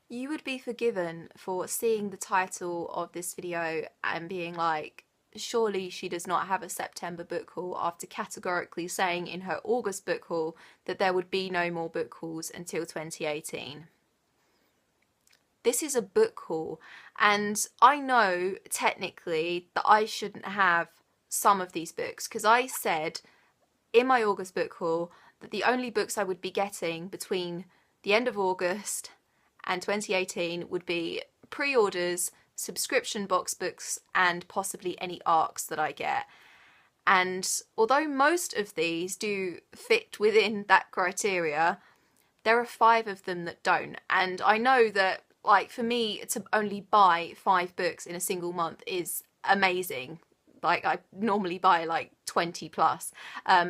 You would be forgiven for seeing the title of this video and being like, surely she does not have a September book haul, after categorically saying in her August book haul that there would be no more book hauls until 2018. This is a book haul, and I know technically that I shouldn't have some of these books, because I said in my August book haul that the only books I would be getting between the end of August and 2018 would be pre-orders, subscription box books, and possibly any ARCs that I get. And although most of these do fit within that criteria, there are 5 of them that don't. And I know that, like, for me to only buy 5 books in a single month is amazing. Like, I normally buy like 20 plus.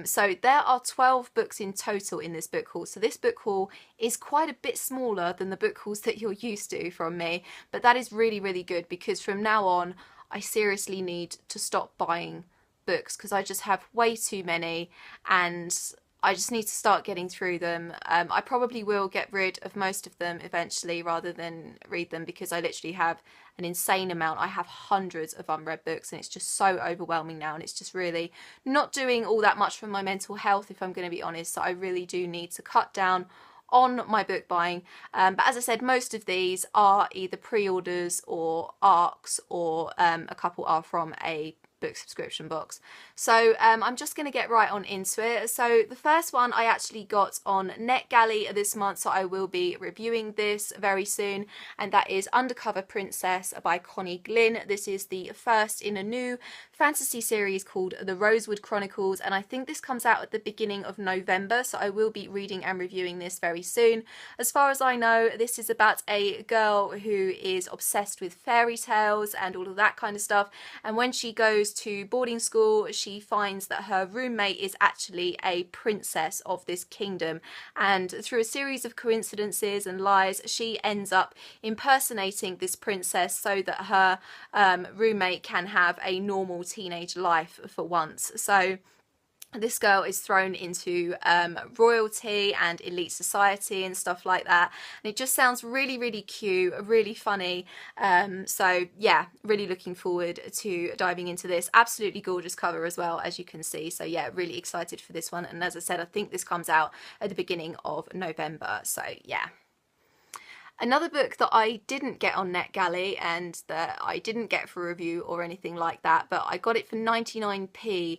So there are 12 books in total in this book haul. So this book haul is quite a bit smaller than the book hauls that you're used to from me. But that is really, really good, because from now on, I seriously need to stop buying books because I just have way too many, and I just need to start getting through them. I probably will get rid of most of them eventually rather than read them, because I literally have an insane amount. I have hundreds of unread books, and it's just so overwhelming now, and it's just really not doing all that much for my mental health, if I'm going to be honest. So I really do need to cut down on my book buying. But as I said, most of these are either pre-orders or ARCs, or a couple are from a book subscription box. So I'm just going to get right on into it. So the first one I actually got on NetGalley this month, so I will be reviewing this very soon, and that is Undercover Princess by Connie Glynn. This is the first in a new fantasy series called The Rosewood Chronicles, and I think this comes out at the beginning of November, so I will be reading and reviewing this very soon. As far as I know, this is about a girl who is obsessed with fairy tales and all of that kind of stuff, and when she goes to boarding school, she finds that her roommate is actually a princess of this kingdom, and through a series of coincidences and lies, she ends up impersonating this princess so that her roommate can have a normal teenage life for once. So this girl is thrown into royalty and elite society and stuff like that, and it just sounds really, really cute, really funny. So yeah, really looking forward to diving into this. Absolutely gorgeous cover as well, as you can see. So yeah, really excited for this one, and as I said, I think this comes out at the beginning of November. So yeah. Another book that I didn't get on NetGalley, and that I didn't get for review or anything like that, but I got it for 99p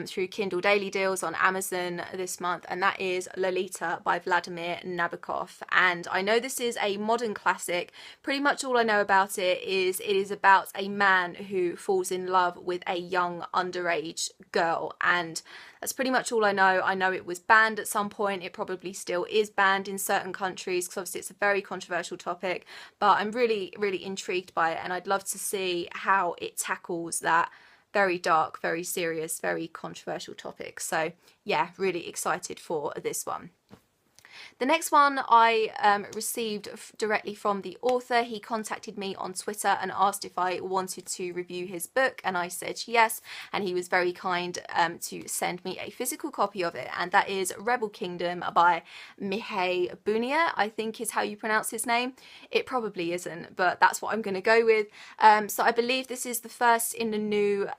through Kindle Daily Deals on Amazon this month, and that is Lolita by Vladimir Nabokov. And I know this is a modern classic. Pretty much all I know about it is about a man who falls in love with a young underage girl, and that's pretty much all I know. I know it was banned at some point. It probably still is banned in certain countries, because obviously it's a very controversial topic, but I'm really, really intrigued by it, and I'd love to see how it tackles that very dark, very serious, very controversial topic. So yeah, really excited for this one. The next one I received directly from the author. He contacted me on Twitter and asked if I wanted to review his book, and I said yes, and he was very kind to send me a physical copy of it, and that is Rebel Kingdom by Mihai Bunia, I think is how you pronounce his name. It probably isn't, but that's what I'm going to go with. So I believe this is the first in the new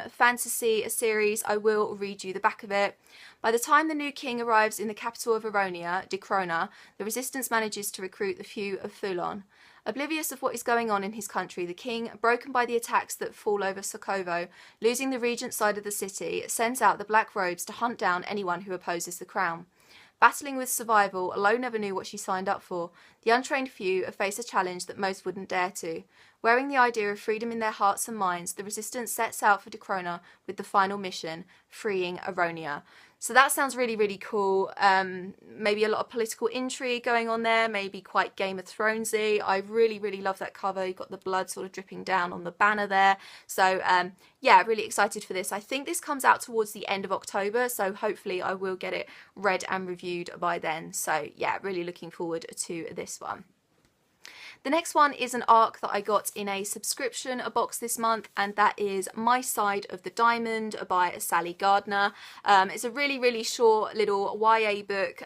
fantasy series. I will read you the back of it. By the time the new king arrives in the capital of Aronia, Decrona, the resistance manages to recruit the few of Fulon. Oblivious of what is going on in his country, the king, broken by the attacks that fall over Sokovo, losing the regent side of the city, sends out the Black Robes to hunt down anyone who opposes the crown. Battling with survival, Alo never knew what she signed up for. The untrained few face a challenge that most wouldn't dare to. Wearing the idea of freedom in their hearts and minds, the resistance sets out for Decrona with the final mission, freeing Aronia. So that sounds really, really cool. Maybe a lot of political intrigue going on there, maybe quite Game of Thronesy. I really, really love that cover. You've got the blood sort of dripping down on the banner there. So yeah, really excited for this. I think this comes out towards the end of October, so hopefully I will get it read and reviewed by then. So yeah, really looking forward to this one. The next one is an arc that I got in a subscription box this month, and that is My Side of the Diamond by Sally Gardner. It's a really short little YA book.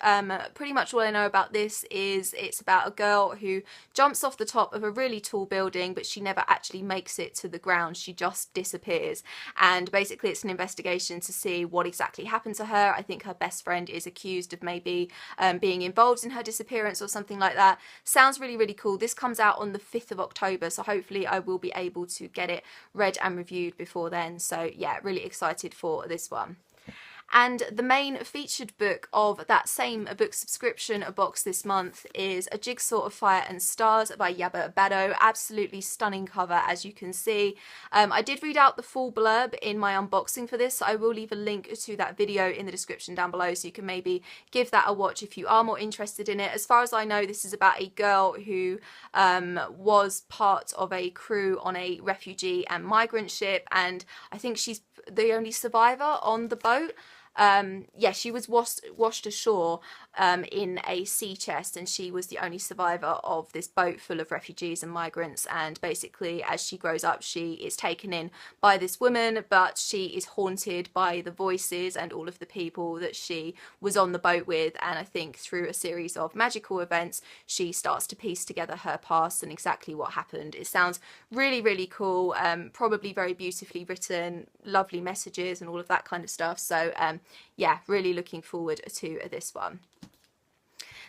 Pretty much all I know about this is it's about a girl who jumps off the top of a really tall building, but she never actually makes it to the ground. She just disappears, and basically it's an investigation to see what exactly happened to her. I think her best friend is accused of maybe being involved in her disappearance or something like that. Sounds really cool. This comes out on the 5th of October, so hopefully I will be able to get it read and reviewed before then. So yeah, really excited for this one. And the main featured book of that same book subscription box this month is A Jigsaw of Fire and Stars by Yaba Bado. Absolutely stunning cover, as you can see. I did read out the full blurb in my unboxing for this, so I will leave a link to that video in the description down below, so you can maybe give that a watch if you are more interested in it. As far as I know, this is about a girl who was part of a crew on a refugee and migrant ship, and I think she's the only survivor on the boat. Yeah, she was washed ashore in a sea chest, and she was the only survivor of this boat full of refugees and migrants. And basically, as she grows up, she is taken in by this woman, but she is haunted by the voices and all of the people that she was on the boat with. And I think through a series of magical events, she starts to piece together her past and exactly what happened. It sounds really cool, probably very beautifully written, lovely messages and all of that kind of stuff. So yeah, really looking forward to this one.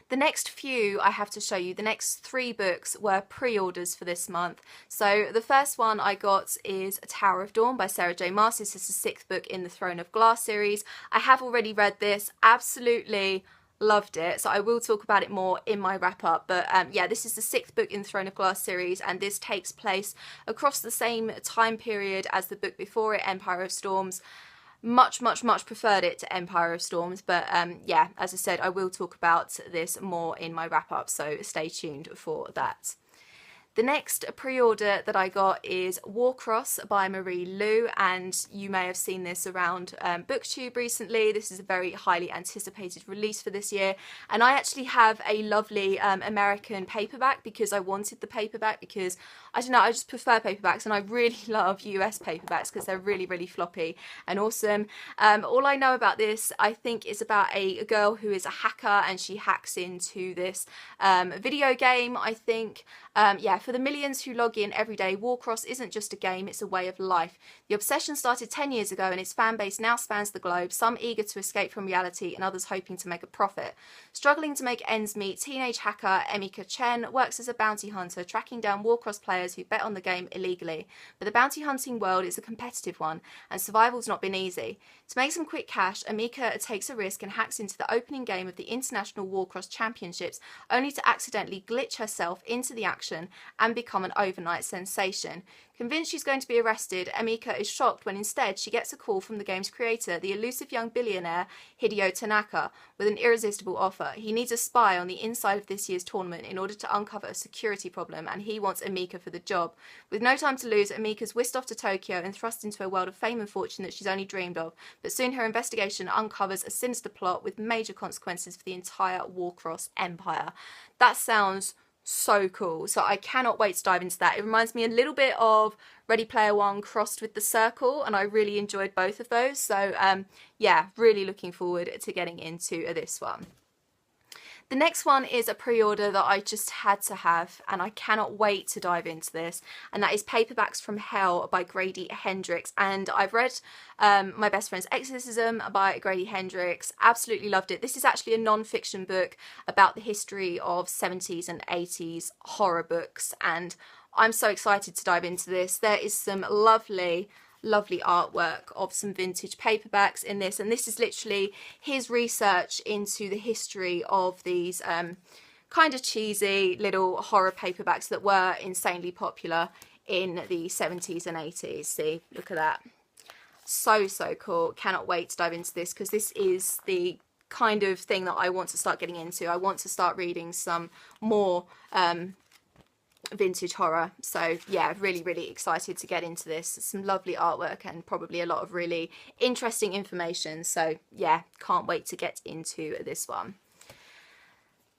The next few I have to show you, the next 3 books were pre-orders for this month. So the first one I got is Tower of Dawn by Sarah J Maas. This is the 6th book in the Throne of Glass series. I have already read this, absolutely loved it, so I will talk about it more in my wrap up. But yeah, this is the 6th book in the Throne of Glass series, and this takes place across the same time period as the book before it, Empire of Storms. Much preferred it to Empire of Storms, but yeah, as I said, I will talk about this more in my wrap up, so stay tuned for that. The next pre-order that I got is Warcross by Marie Lu, and you may have seen this around BookTube recently. This is a very highly anticipated release for this year, and I actually have a lovely American paperback because I wanted the paperback because, I don't know, I just prefer paperbacks, and I really love US paperbacks because they're really floppy and awesome. All I know about this, I think, is about a girl who is a hacker, and she hacks into this video game, I think. Yeah, for the millions who log in every day, Warcross isn't just a game, it's a way of life. The obsession started 10 years ago, and its fan base now spans the globe, some eager to escape from reality and others hoping to make a profit. Struggling to make ends meet, teenage hacker Emika Chen works as a bounty hunter, tracking down Warcross players who bet on the game illegally. But the bounty hunting world is a competitive one, and survival's not been easy. To make some quick cash, Emika takes a risk and hacks into the opening game of the International Warcross Championships, only to accidentally glitch herself into the action and become an overnight sensation. Convinced she's going to be arrested, Emika is shocked when instead she gets a call from the game's creator, the elusive young billionaire Hideo Tanaka, with an irresistible offer. He needs a spy on the inside of this year's tournament in order to uncover a security problem, and he wants Emika for the job. With no time to lose, Emika's whisked off to Tokyo and thrust into a world of fame and fortune that she's only dreamed of, but soon her investigation uncovers a sinister plot with major consequences for the entire Warcross empire. That sounds so cool, so I cannot wait to dive into that. It reminds me a little bit of Ready Player One crossed with The Circle, and I really enjoyed both of those, so yeah, really looking forward to getting into this one. The next one is a pre-order that I just had to have, and I cannot wait to dive into this, and that is Paperbacks from Hell by Grady Hendrix. And I've read My Best Friend's Exorcism by Grady Hendrix, absolutely loved it. This is actually a non-fiction book about the history of 70s and 80s horror books, and I'm so excited to dive into this. There is some lovely artwork of some vintage paperbacks in this, and this is literally his research into the history of these kind of cheesy little horror paperbacks that were insanely popular in the 70s and 80s. See, look at that. So cool. Cannot wait to dive into this because this is the kind of thing that I want to start getting into. I want to start reading some more vintage horror, so yeah, really excited to get into this. Some lovely artwork and probably a lot of really interesting information, so yeah, can't wait to get into this one.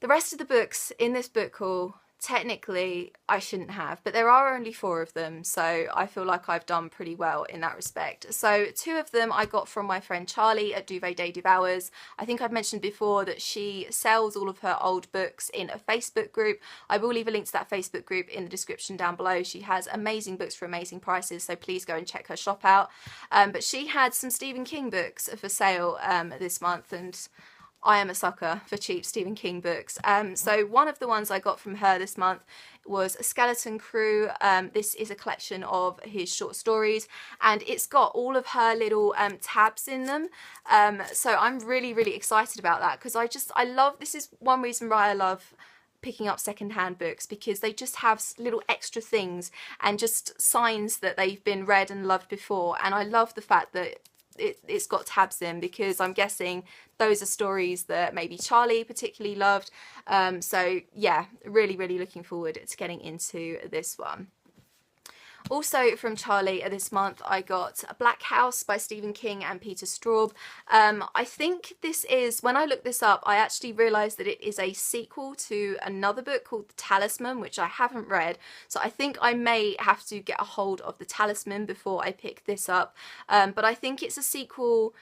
The rest of the books in this book haul, technically I shouldn't have, but there are only 4 of them, so I feel like I've done pretty well in that respect. So 2 of them I got from my friend Charlie at Duvet Day Devours. I think I've mentioned before that she sells all of her old books in a Facebook group. I will leave a link to that Facebook group in the description down below. She has amazing books for amazing prices, so please go and check her shop out. But she had some Stephen King books for sale this month, and I am a sucker for cheap Stephen King books. So one of the ones I got from her this month was A Skeleton Crew. This is a collection of his short stories, and it's got all of her little tabs in them. So I'm really, really excited about that, because I love, this is one reason why I love picking up secondhand books, because they just have little extra things and just signs that they've been read and loved before. And I love the fact that it's got tabs in, because I'm guessing those are stories that maybe Charlie particularly loved. So yeah, really, really looking forward to getting into this one. Also from Charlie this month, I got Black House by Stephen King and Peter Straub. I think this is, when I looked this up, I actually realised that it is a sequel to another book called The Talisman, which I haven't read. So I think I may have to get a hold of The Talisman before I pick this up. But I think it's a sequel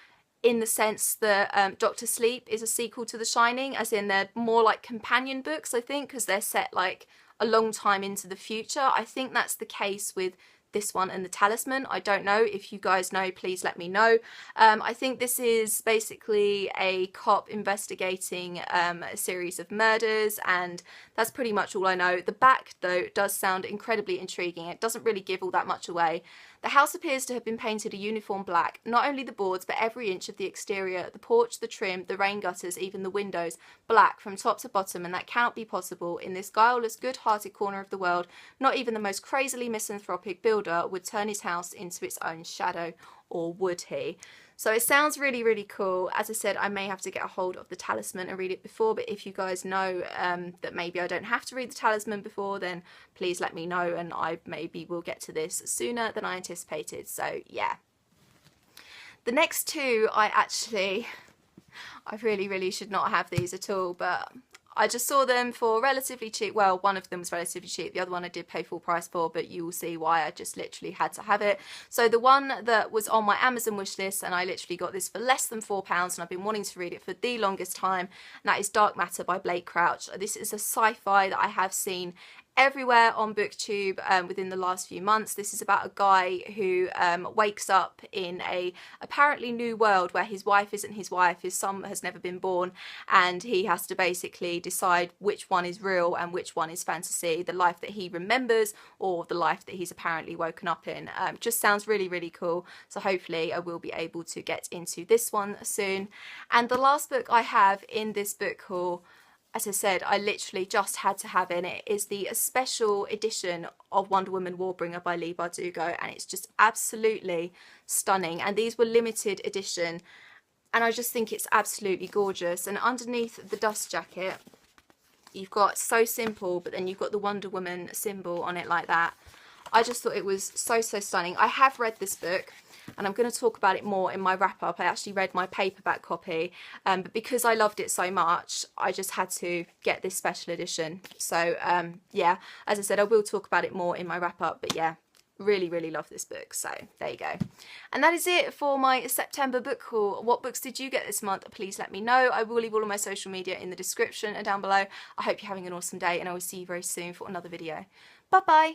in the sense that Dr. Sleep is a sequel to The Shining, as in they're more like companion books, I think, because they're set like a long time into the future. I think that's the case with this one and The Talisman. I don't know. If you guys know, please let me know. I think this is basically a cop investigating a series of murders, and that's pretty much all I know. The back, though, does sound incredibly intriguing. It doesn't really give all that much away. The house appears to have been painted a uniform black, not only the boards but every inch of the exterior, the porch, the trim, the rain gutters, even the windows, black from top to bottom, and that cannot be possible. In this guileless, good-hearted corner of the world, not even the most crazily misanthropic builder would turn his house into its own shadow, or would he? So it sounds really, really cool. As I said, I may have to get a hold of The Talisman and read it before, but if you guys know that maybe I don't have to read The Talisman before, then please let me know, and I maybe will get to this sooner than I anticipated. So yeah. The next 2, I really, really should not have these at all, but I just saw them for relatively cheap. Well, one of them was relatively cheap. The other one I did pay full price for, but you will see why I just literally had to have it. So the one that was on my Amazon wish list, and I literally got this for less than £4, and I've been wanting to read it for the longest time, and that is Dark Matter by Blake Crouch. This is a sci-fi that I have seen everywhere on BookTube within the last few months. This is about a guy who wakes up in a apparently new world where his wife isn't his wife, his son has never been born, and he has to basically decide which one is real and which one is fantasy, the life that he remembers or the life that he's apparently woken up in. Just sounds really, really cool, so hopefully I will be able to get into this one soon. And the last book I have in this book haul, as I said, I literally just had to have in it, is the special edition of Wonder Woman Warbringer by Leigh Bardugo, and it's just absolutely stunning. And these were limited edition, and I just think it's absolutely gorgeous. And underneath the dust jacket, you've got So Simple, but then you've got the Wonder Woman symbol on it like that. I just thought it was so, so stunning. I have read this book, and I'm going to talk about it more in my wrap up. I actually read my paperback copy, but because I loved it so much, I just had to get this special edition. So yeah, as I said, I will talk about it more in my wrap up, but yeah, really, really love this book. So there you go. And that is it for my September book haul. What books did you get this month? Please let me know. I will leave all of my social media in the description and down below. I hope you're having an awesome day, and I will see you very soon for another video. Bye bye.